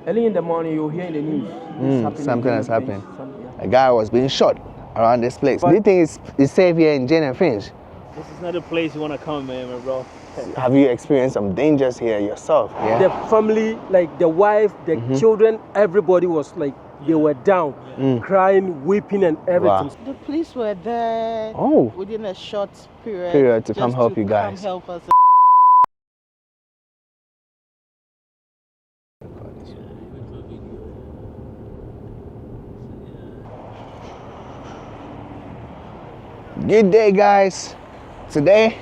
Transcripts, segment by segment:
Early in the morning, you'll hear in the news. Something has happened. A guy was being shot around this place. Do you think it's safe here in Jane and Finch? This is not a place you want to come, man, bro. Have you experienced some dangers here yourself? Yeah? The family, like the wife, the children, everybody was like, they were down, crying, weeping, and everything. Wow. The police were there within a short period to come help you guys. Come help us. Good day, guys. Today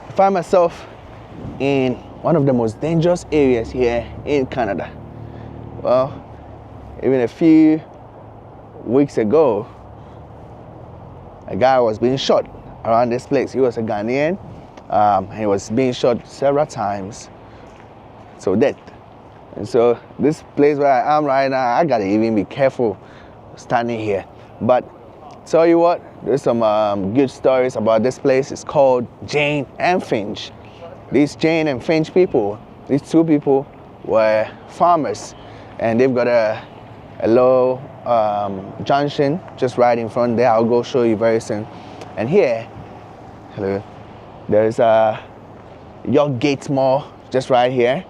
I find myself in one of the most dangerous areas here in Canada. Well, even a few weeks ago, a guy was being shot around this place. He was a Ghanaian. He was being shot several times to death. And so this place where I am right now, I gotta even be careful standing here. But tell you what, there's some good stories about this place. It's called Jane and Finch. These Jane and Finch people, these two people were farmers, and they've got a low junction just right in front there. I'll go show you very soon. And here, hello, there's a York Gate Mall just right here.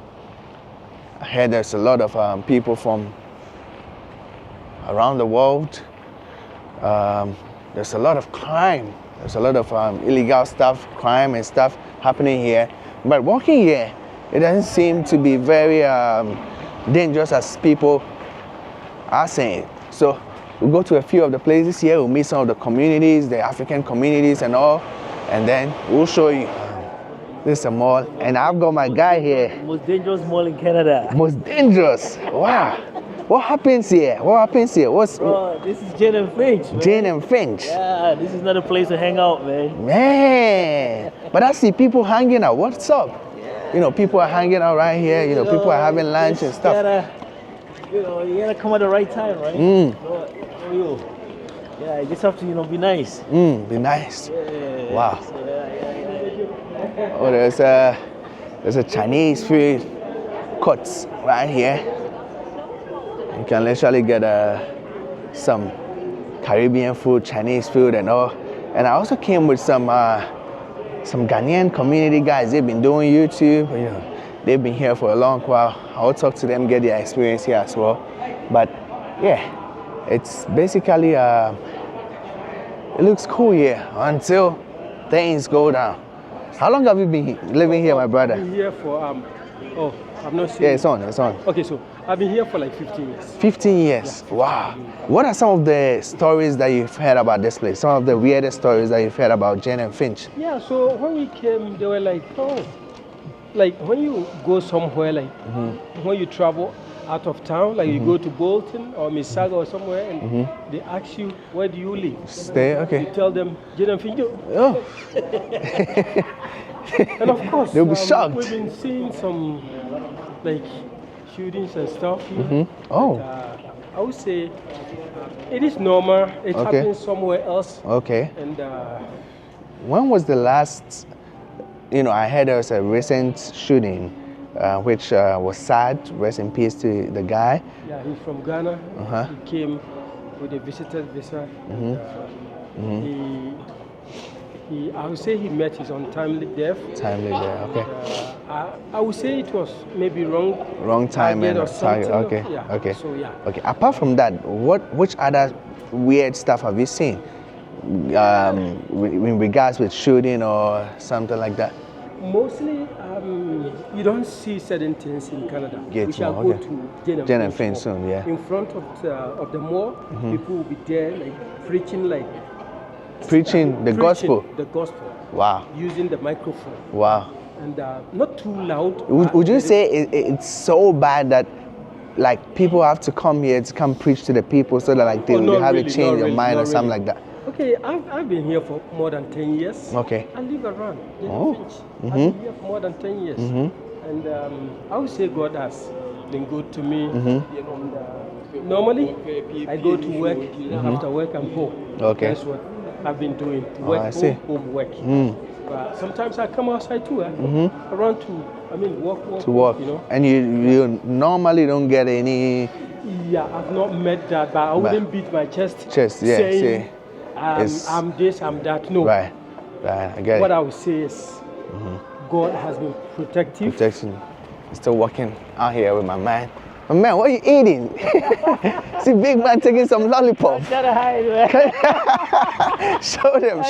I heard there's a lot of people from around the world. There's a lot of crime. There's a lot of illegal stuff, crime and stuff happening here. But walking here, it doesn't seem to be very dangerous as people are saying. So we'll go to a few of the places here. We'll meet some of the communities, the African communities and all. And then we'll show you. This is a mall. And I've got my guy here. Most dangerous mall in Canada. Most dangerous. Wow. What happens here? What happens here? Bro, this is Jane and Finch, man. Jane and Finch. Yeah, this is not a place to hang out, man. Man, but I see people hanging out. What's up? Yeah. You know, people are hanging out right here. You know, people are having lunch and stuff. You gotta come at the right time, right? Yeah, you just have to, be nice. Be nice. Yeah. Wow. Yeah. Oh, there's a Chinese food court right here. You can literally get some Caribbean food, Chinese food and all. And I also came with some Ghanaian community guys. They've been doing YouTube. You know, they've been here for a long while. I'll talk to them, get their experience here as well. But yeah, it's basically, it looks cool here until things go down. How long have you been living here, my brother? I've been here for, I've not seen. Yeah, it's on. Okay, so I've been here for like 15 years. 15 years, yeah. Wow. What are some of the stories that you've heard about this place? Some of the weirdest stories that you've heard about Jane and Finch? Yeah, so when we came, they were like, like when you go somewhere, like when you travel out of town, like you go to Bolton or Mississauga or somewhere, and they ask you, where do you live? Stay, okay. You tell them, Jane and Finch. Oh. And of course, they'll be shocked. We've been seeing some like shootings and stuff here. Oh. But, I would say it is normal. It happens somewhere else. Okay. And when was the last? I heard there was a recent shooting, which was sad. Rest in peace to the guy. Yeah, he's from Ghana. He came with a visitor's visa. I would say he met his untimely death. Timely death, okay. I would say it was maybe wrong time and something. Okay, Yeah. okay. So yeah. Okay. Apart from that, which other weird stuff have you seen? In regards with shooting or something like that? Mostly, you don't see certain things in Canada. We shall go to Jane and Finch soon, yeah. In front of the mall, people will be there like preaching the gospel. The gospel. Wow. Using the microphone. Wow. And not too loud. Would you say it's so bad that like people have to come here to come preach to the people so that like they have a change of mind or something like that? Okay, I've been here for more than 10 years. Okay. I live around. I've been here for more than 10 years. And I would say God has been good to me. And, normally, I go to work. After work, I'm home. Okay. That's what I've been doing. Work, I see. home, work. But sometimes I come outside too. Around walk. To walk. You know. And you normally don't get any. Yeah, I've not met that, but I wouldn't beat my chest. Yeah. Saying, I'm this, I'm that. No. Right. I get What it. I would say is, God has been protective. Protection. Still walking out here with my man. My man, what are you eating? See, big man taking some lollipop. Gotta hide, man. Show them.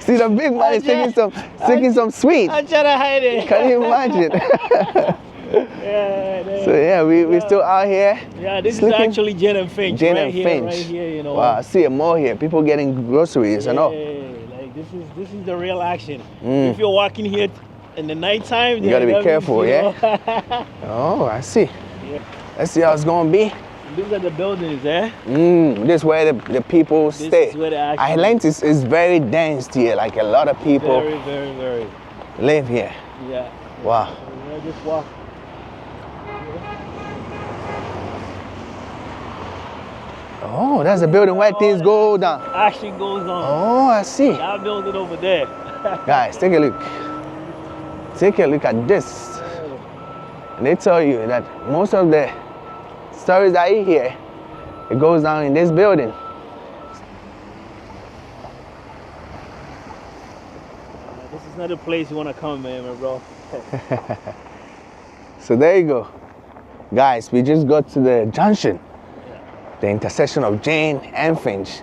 See, the big man is taking some sweet. I'm trying to hide it. Can you imagine? Yeah, So yeah, we're still out here. yeah, this is actually Jane and Finch. Jane right and here, Finch. Right here, you know. Wow, I see more here. People getting groceries and all. Like this is the real action. If you're walking here in the nighttime, You gotta be careful, yeah. Oh, I see. Yeah. Let's see how it's gonna be. These are the buildings, eh? This is where the people stay. This is where they actually Island is very dense here. Like a lot of people very. live here. Yeah. Wow. Yeah, just walk. Oh, that's the building where things go down. Actually goes on. Oh, I see. That building over there. Guys, take a look. Take a look at this. And they tell you that most of the stories that you hear, it goes down in this building. This is not a place you want to come, man, my bro. So there you go. Guys, we just got to the junction. The intersection of Jane and Finch.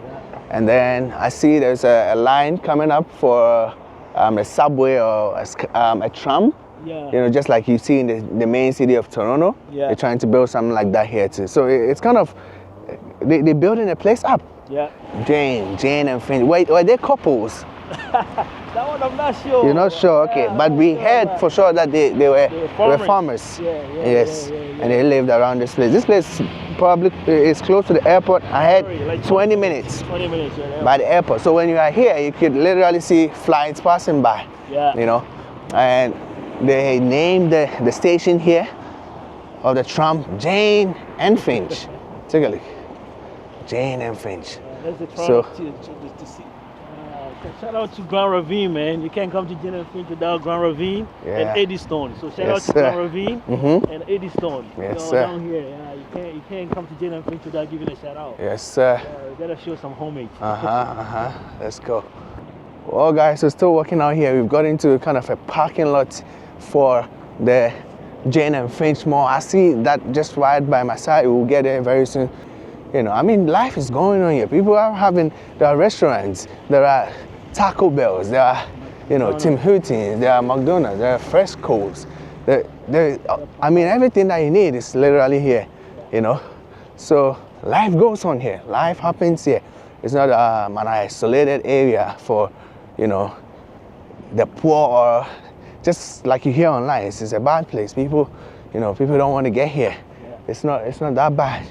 And then I see there's a line coming up for a subway or a tram. Yeah. You know, just like you see in the main city of Toronto. Yeah. They're trying to build something like that here too. So it's kind of, they're building a place up. Yeah. Jane and Finch. Wait, were they couples? That one I'm not sure. You're not sure? Okay. But we heard for sure that they were farmers. Yeah. Yes. And they lived around this place. This place probably is close to the airport. I had Like 20 minutes 20 minutes, yeah. by the airport. So when you are here, you could literally see flights passing by. Yeah. You know, and they named the station here of the tram Jane and Finch. Take a look. Jane and Finch. That's the tram So- to see. Shout out to Grand Ravine, man. You can't come to Jane and Finch without Grand Ravine and Eddystone. So shout out to Grand Ravine and Eddystone. Yes, you sir. Down here, you can't come to Jane and Finch without giving a shout out. Yes, sir. You gotta show some homage. Let's go. Well, guys, we're still working out here. We've got into kind of a parking lot for the Jane and Finch Mall. I see that just right by my side. We'll get there very soon. You know, I mean, life is going on here. People are there are restaurants, there are Taco Bells, there are, Tim Hortons, there are McDonald's, there are Fresco's. I mean, everything that you need is literally here, So life goes on here. Life happens here. It's not an isolated area for, the poor or just like you hear online. It's a bad place. People don't want to get here. It's not that bad,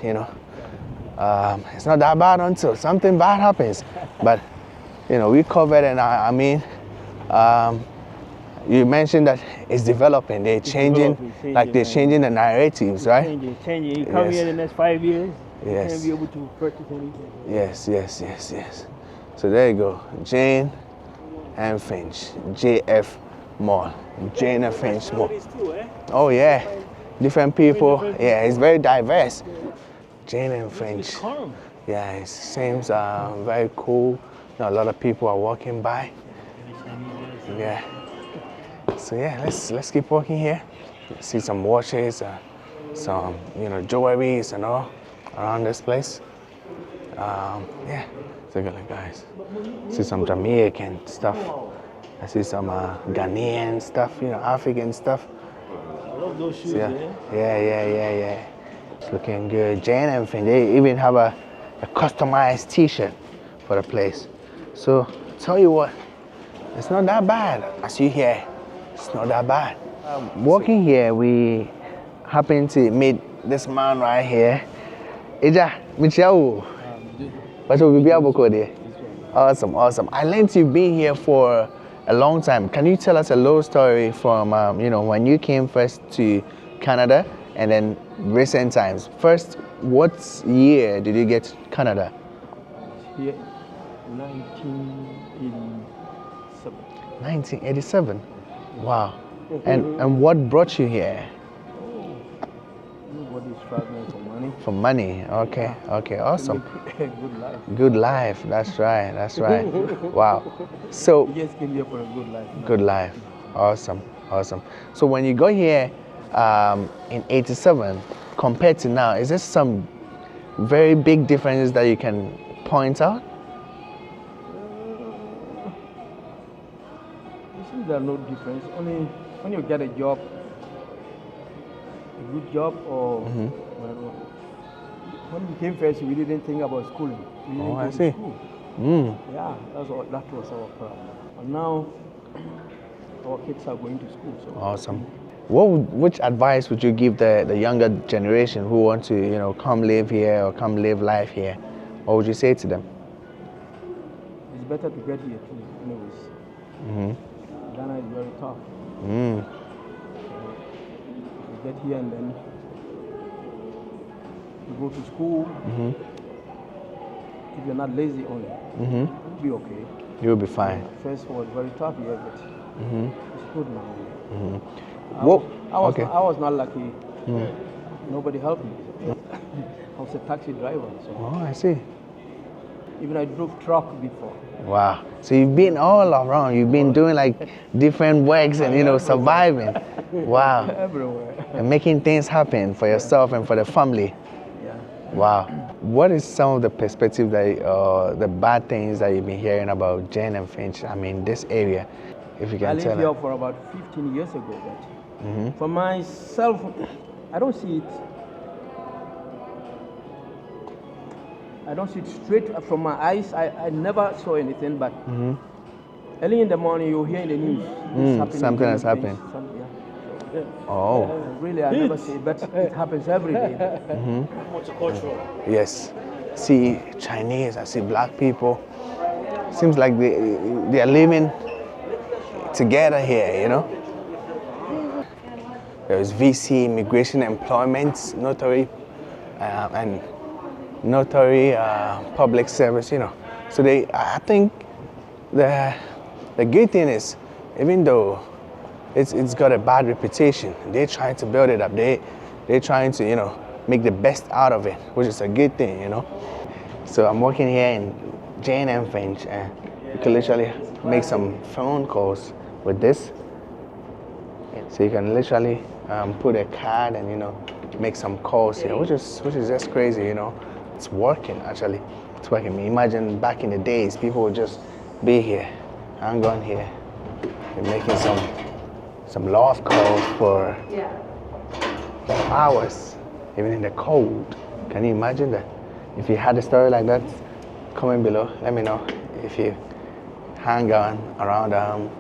It's not that bad until something bad happens. But, we covered, and you mentioned that it's developing. They're changing, they're changing the narratives, right? Changing. You come here in the next 5 years, you Yes. can't be able to purchase anything. Yes. So there you go. Jane and Finch, JF Mall, Jane and Finch Mall. Oh yeah, different people. Yeah, it's very diverse. Jane and Finch. Yeah, it seems very cool. A lot of people are walking by. Yeah. So yeah, let's keep walking here. See some watches, some jewelries and all around this place. Yeah, take a look, guys. See some Jamaican stuff. I see some Ghanaian stuff, African stuff. I love those shoes, Yeah. It's looking good. Jane and Finch, they even have a customized t-shirt for the place. So tell you what, it's not that bad. As you hear, it's not that bad. Walking here, we happen to meet this man right here. Eja, Michelle. What will be able to do? Awesome. I learned you've been here for a long time. Can you tell us a little story from when you came first to Canada and then recent times? First, what year did you get to Canada? Yeah. 1987. 1987. Wow. And what brought you here? Nobody's struggling for money. For money. Okay. Okay. Awesome. Good life. Good life. That's right. That's right. Wow. So. You just came here for a good life. Good life. Awesome. Awesome. So when you got here in 87 compared to now, is there some very big differences that you can point out? There are no difference. Only when you get a job, a good job, or when we came first, we didn't think about schooling. We didn't go to school. Yeah, that was our problem. And now our kids are going to school. So. Awesome. Which advice would you give the younger generation who want to come live here or come live life here? What would you say to them? It's better to get here too, anyways. Ghana is very tough. You get here and then you go to school. If you're not lazy only, you'll be okay. You'll be fine. First was very tough here, but it's good now. I was not lucky. Nobody helped me. I was a taxi driver. So. Oh, I see. Even I drove truck before. Wow. So you've been all around. You've been doing like different works and surviving. Wow. Everywhere. And making things happen for yourself and for the family. Yeah. Wow. What is some of the perspective that the bad things that you've been hearing about Jane and Finch? I mean, this area, if you can tell. I lived here for about 15 years ago, but for myself, I don't see it. I don't see it straight from my eyes. I never saw anything, but early in the morning you hear in the news something has happened. Really, I never see it, but it happens every day. Multicultural. Yes. See Chinese, I see black people. Seems like they are living together here, There's VC, immigration, employment, notary, and notary, public service, So I think the good thing is, even though it's got a bad reputation, they're trying to build it up. They're trying to, make the best out of it, which is a good thing, So I'm working here in Jane and Finch, and you can literally make some phone calls with this. So you can literally put a card and make some calls here, which is just crazy, It's working actually. It's working. Imagine back in the days, people would just be here, hang on here, and making some love calls for hours, even in the cold. Can you imagine that? If you had a story like that, comment below. Let me know if you hang on around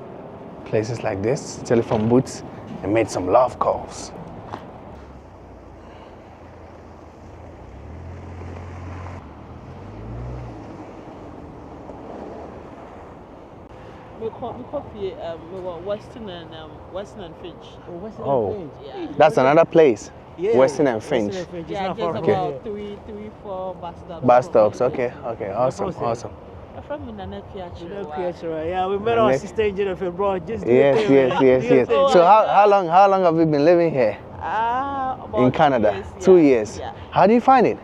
places like this, telephone booths, and made some love calls. Western and Finch. That's another place. Yeah. Western and Finch. Yeah, just about three, 4 bus stops. Bus stops. Okay. Awesome. I'm from Yeah, we met our sister in Jennifer, bro. Yes. So how long have you been living here? In Canada? 2 years. Yeah. How do you find it?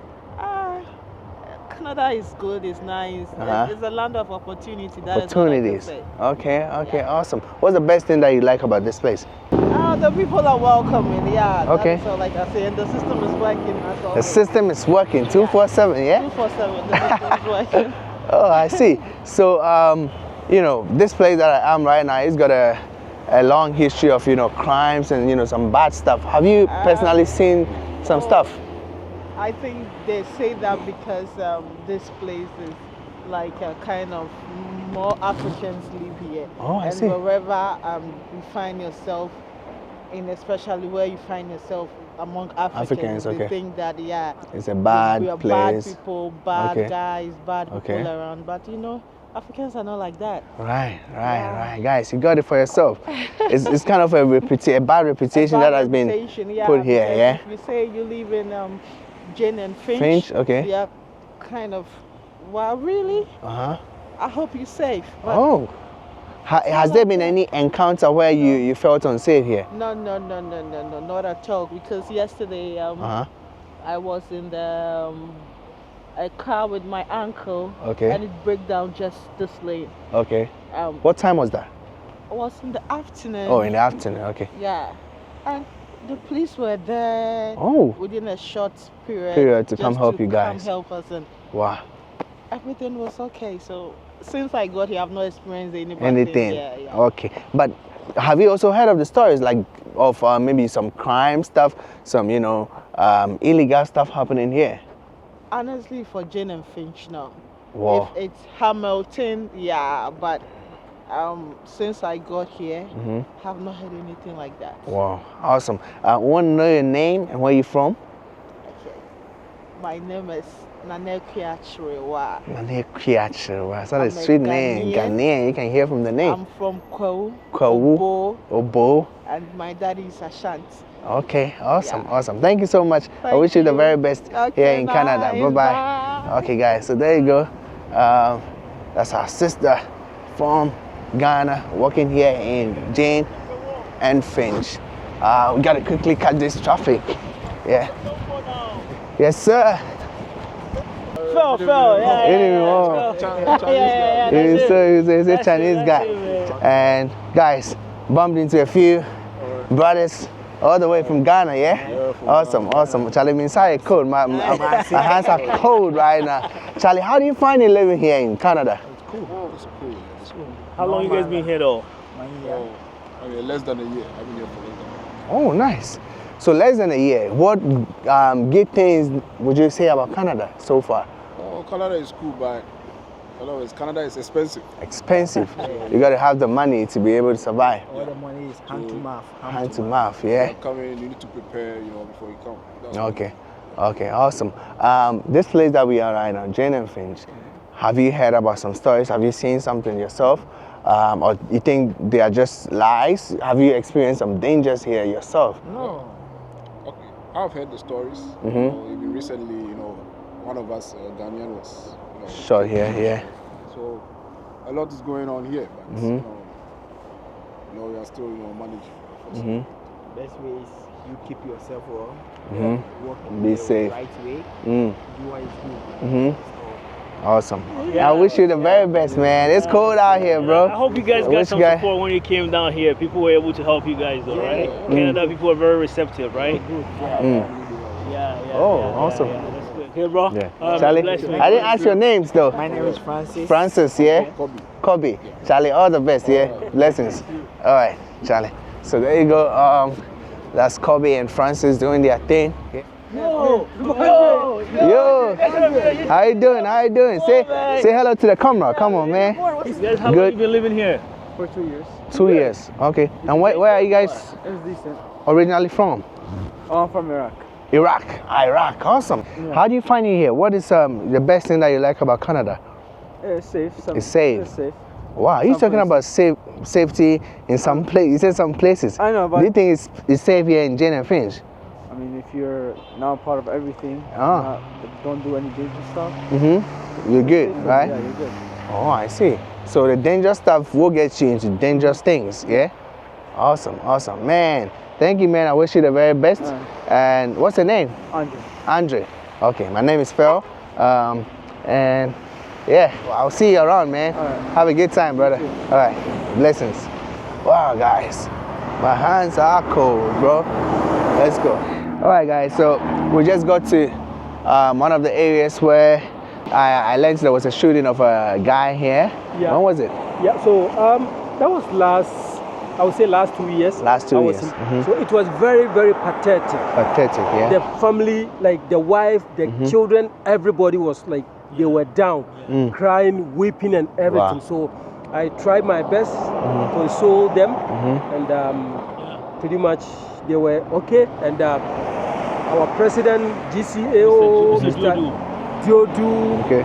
Canada is good, it's nice. It's a land of opportunity. Opportunities. Okay, awesome. What's the best thing that you like about this place? The people are welcoming, Okay. So like I say, and the system is working. The system is working 247, yeah? 247, the system is working. Oh, I see. So, this place that I am right now, it's got a long history of, crimes and, some bad stuff. Have you personally seen some stuff? I think they say that because this place is like a kind of more Africans live here. Oh, I and see. wherever you find yourself, especially where you find yourself among Africans, okay. They think that it's a bad we are place. Bad people, bad guys, bad people around. But Africans are not like that. Right. Guys, you got it for yourself. It's kind of a bad reputation that has been put here, yeah? If you say you live in Jane and Finch. Okay. Yeah, kind of, well, really? I hope you're safe. Oh. Has there been any encounter where you felt unsafe here? No, not at all. Because yesterday I was in the a car with my uncle. Okay. And it broke down just this lane. Okay. What time was that? It was in the afternoon. Oh, in the afternoon. Okay. Yeah, and the police were there. Oh. Within a short period to come help you guys. Come help us, and wow. everything was okay. So since I got here, I've not experienced anything. Yeah. Okay, but have you also heard of the stories like of maybe some crime stuff, some illegal stuff happening here? Honestly, for Jane and Finch, no. Wow. If it's Hamilton, yeah, but since I got here, have not heard anything like that. Wow, awesome. I want to know your name and where you're from. Okay. My name is Nane Kwiachrewa. Nane Kwiachrewa. That's a sweet name. Ghanaian. You can hear from the name. I'm from Kwawu. Obo. And my daddy is Ashanti. Okay, awesome, awesome. Thank you so much. I wish you the very best here in Canada. Bye-bye. Okay, guys, so there you go. That's our sister from Ghana working here in Jane and Finch. We got to quickly cut this traffic. Yeah. Yes, sir. Phil, yeah. He's a Chinese guy. And guys, bumped into a few brothers all the way from Ghana, yeah? Awesome. Charlie, I'm inside cold. My hands are cold right now. Charlie, how do you find it living here in Canada? It's cool. How long you guys been here though? Less than a year. I've been here for less than a year. Oh, nice. So less than a year. What good things would you say about Canada so far? Oh, Canada is cool, but Canada is expensive. Expensive. You got to have the money to be able to survive. All the money is hand to mouth. Hand to mouth, yeah. Coming, you need to prepare, before you come. Okay, awesome. This place that we are right now, Jane and Finch, have you heard about some stories? Have you seen something yourself? Or you think they are just lies? Have you experienced some dangers here yourself? No. Okay, I've heard the stories. Even recently, one of us, Ghanaian, was shot here, yeah. So a lot is going on here, but we are still managing. Best way is you keep yourself well. Walk Be safe. The right way. Do what is good. Awesome. Yeah. I wish you the very best, man. It's cold out here, bro. I hope you guys got some support when you came down here. People were able to help you guys, though, right? Canada people are very receptive, right? Awesome. That's good. Here, bro. Yeah. Charlie, I didn't ask your names though. My name is Francis. Francis, yeah? Kobe. Charlie, all the best, yeah? Blessings. All right, Charlie. So there you go. That's Kobe and Francis doing their thing. Yo, how you doing? Say hello to the camera. Come on, man. Guys, how long you been living here? For 2 years. 2 years. Okay. And where are you guys It's decent. originally from? I'm from Iraq. Iraq. Awesome. Yeah. How do you find it here? What is the best thing that you like about Canada? It's safe. It's safe. It's safe. Wow, you're talking about safety in some places. You said some places. I know, but do you think it's safe here in Jane and Finch? I mean, if you're now part of everything, don't do any dangerous stuff. You're good, right? Yeah, you're good. Oh, I see. So the dangerous stuff will get you into dangerous things, yeah? Awesome. Man. Thank you, man. I wish you the very best. And what's your name? Andre. Okay, my name is Phil. And yeah, I'll see you around, man. Have a good time, brother. All right, blessings. Wow, guys, my hands are cold, bro. Let's go. All right, guys, so we just got to one of the areas where I learned there was a shooting of a guy here. Yeah. When was it? Yeah, so that was last 2 years. Last 2 years. So it was very, very pathetic. Pathetic, yeah. The family, like the wife, the children, everybody was like, they were down, crying, weeping and everything. Wow. So I tried my best to console them and pretty much they were okay. And our president, GCAO, Mr. Diodu, okay.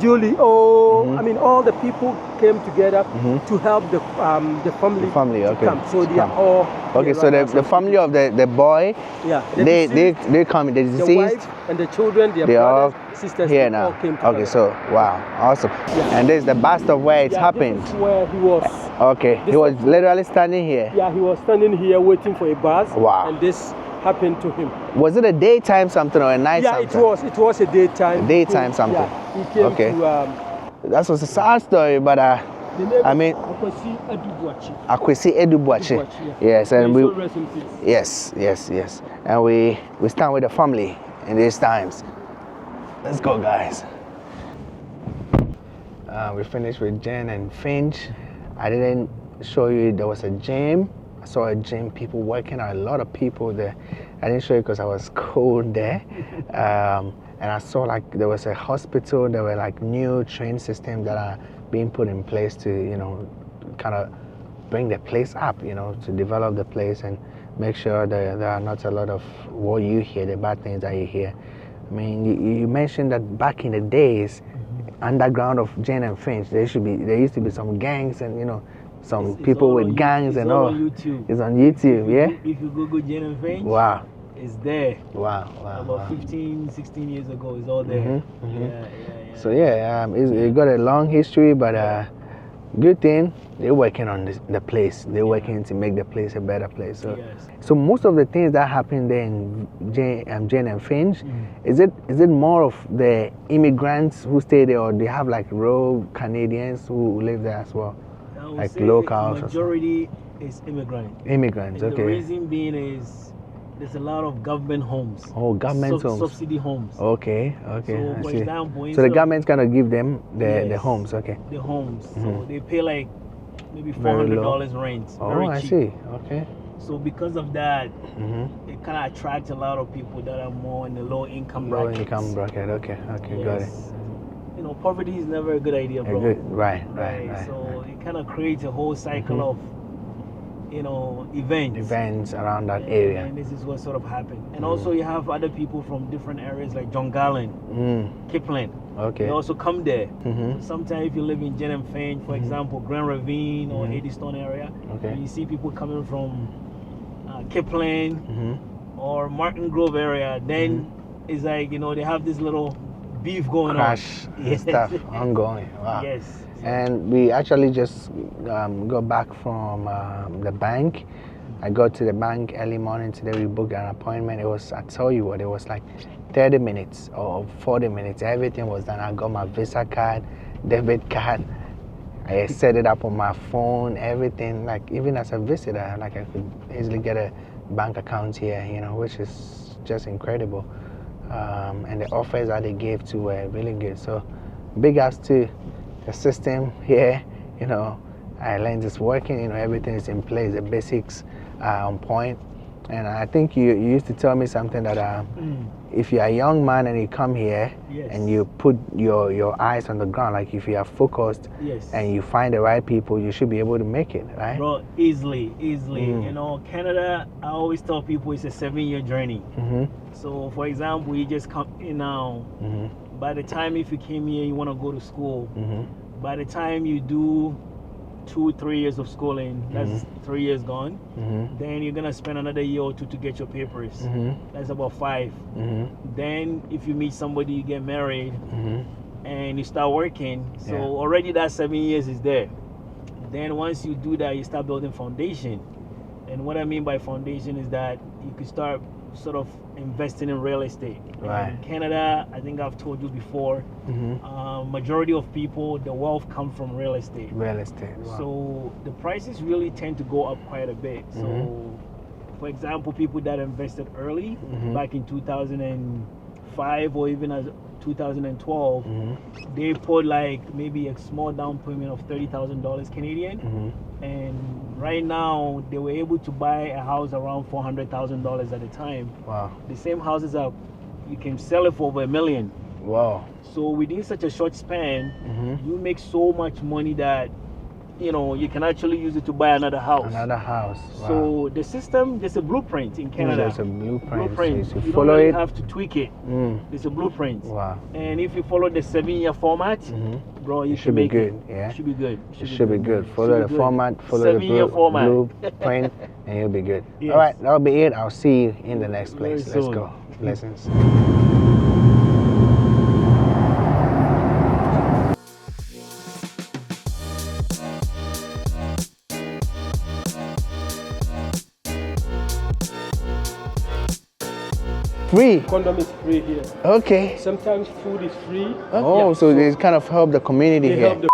Julio, I mean, all the people came together to help the family. The family, to okay. come. So they are all. Okay, so the family of the boy, yeah, they come, the the deceased, wife and the children, their they brothers, all sisters, here they now. all came together. Okay, so wow, awesome. Yeah. And this is the bust of where it's happened. This is where he was. Okay, he was literally standing here. Yeah, he was standing here waiting for a bus. Wow. And this happened to him. Was it a daytime something or a night something? Yeah, it was a daytime. A daytime something. Yeah, he came Okay. to. That was a sad story, but I mean, Akwesi Edubuachi. Yes, and yes, and we stand with the family in these times. Let's go, guys. We finished with Jen and Finch. I didn't show you there was a gym. I saw a gym, people working, a lot of people there. I didn't show you because I was cold there. And I saw like there was a hospital. There were like new train systems that are being put in place to, you know, kind of bring the place up, you know, to develop the place and make sure that there are not a lot of what you hear, the bad things that you hear. I mean, you mentioned that back in the days, underground of Jane and Finch, there used to be some gangs and, you know, some people with gangs and all. It's on YouTube. It's on YouTube, yeah? If you Google Jane and Finch, wow. It's there. Wow. About 15, 16 years ago, it's all there. Yeah. So yeah, it got a long history, but good thing they're working on the place. They're working to make the place a better place. So, so most of the things that happen there in Jane and Finch, is it more of the immigrants who stay there, or do you have like rural Canadians who live there as well, like locals? Majority is immigrants. Immigrants, and okay. The reason being is there's a lot of government homes. Oh, government homes. Subsidy homes. Okay. So, for example, so the government's gonna give them the homes, okay. The homes. So they pay like maybe $400 rent. Oh, I see. Okay. So because of that, it kind of attracts a lot of people that are more in the low income bracket. Low income bracket. Okay. Got it. You know, poverty is never a good idea, bro. Right. So it kind of creates a whole cycle of, you know, events around that area. And this is what sort of happened. And also you have other people from different areas like John Garland, Kipling. Okay. They also come there. Sometimes if you live in Jen and Finch, for example, Grand Ravine or Eddystone area, you see people coming from Kipling or Martin Grove area, then it's like, you know, they have this little beef going on. Stuff ongoing. Wow. Yes. And we actually just got back from the bank. I got to the bank early morning today. We booked an appointment. It was, I tell you what, it was like 30 minutes or 40 minutes. Everything was done. I got my Visa card, debit card. I set it up on my phone, everything. Like even as a visitor, like I could easily get a bank account here, you know, which is just incredible. And the offers that they gave too were really good. So big ups to the system here, you know, Ireland is working, you know, everything is in place, the basics are on point. And I think you used to tell me something that if you're a young man and you come here and you put your eyes on the ground, like if you are focused and you find the right people, you should be able to make it, right? Bro, easily. You know, Canada, I always tell people it's a 7-year journey. So, for example, you just come in now. By the time if you came here, you want to go to school. By the time you do 2-3 years of schooling, that's 3 years gone. Then you're gonna spend another year or 2 to get your papers. That's about 5. Then if you meet somebody, you get married, and you start working. So already that 7 years is there. Then once you do that, you start building foundation. And what I mean by foundation is that you can start sort of investing in real estate. In Canada, I think I've told you before, majority of people, the wealth comes from real estate. Wow. So the prices really tend to go up quite a bit. So for example, people that invested early, back in 2005 or even as 2012, they put like maybe a small down payment of $30,000 Canadian. And right now, they were able to buy a house around $400,000 at a time. Wow. The same houses are, you can sell it for over $1 million. Wow. So within such a short span, you make so much money that, you know, you can actually use it to buy another house. Wow. So the system, there's a blueprint in Canada. There's a blueprint. So you follow don't really it. have to tweak it. There's a blueprint. Wow. And if you follow the 7-year format, bro, you should be make good. it. Yeah. It should be good. It should be good. Follow the format, follow the 7-year format. blueprint, and you'll be good. Yes. All right, that'll be it. I'll see you in the next Very place. Let's soon. go. Blessings. Free. Condom is free here. Okay. Sometimes food is free. Oh, Yeah, so they kind of help the community they here. help the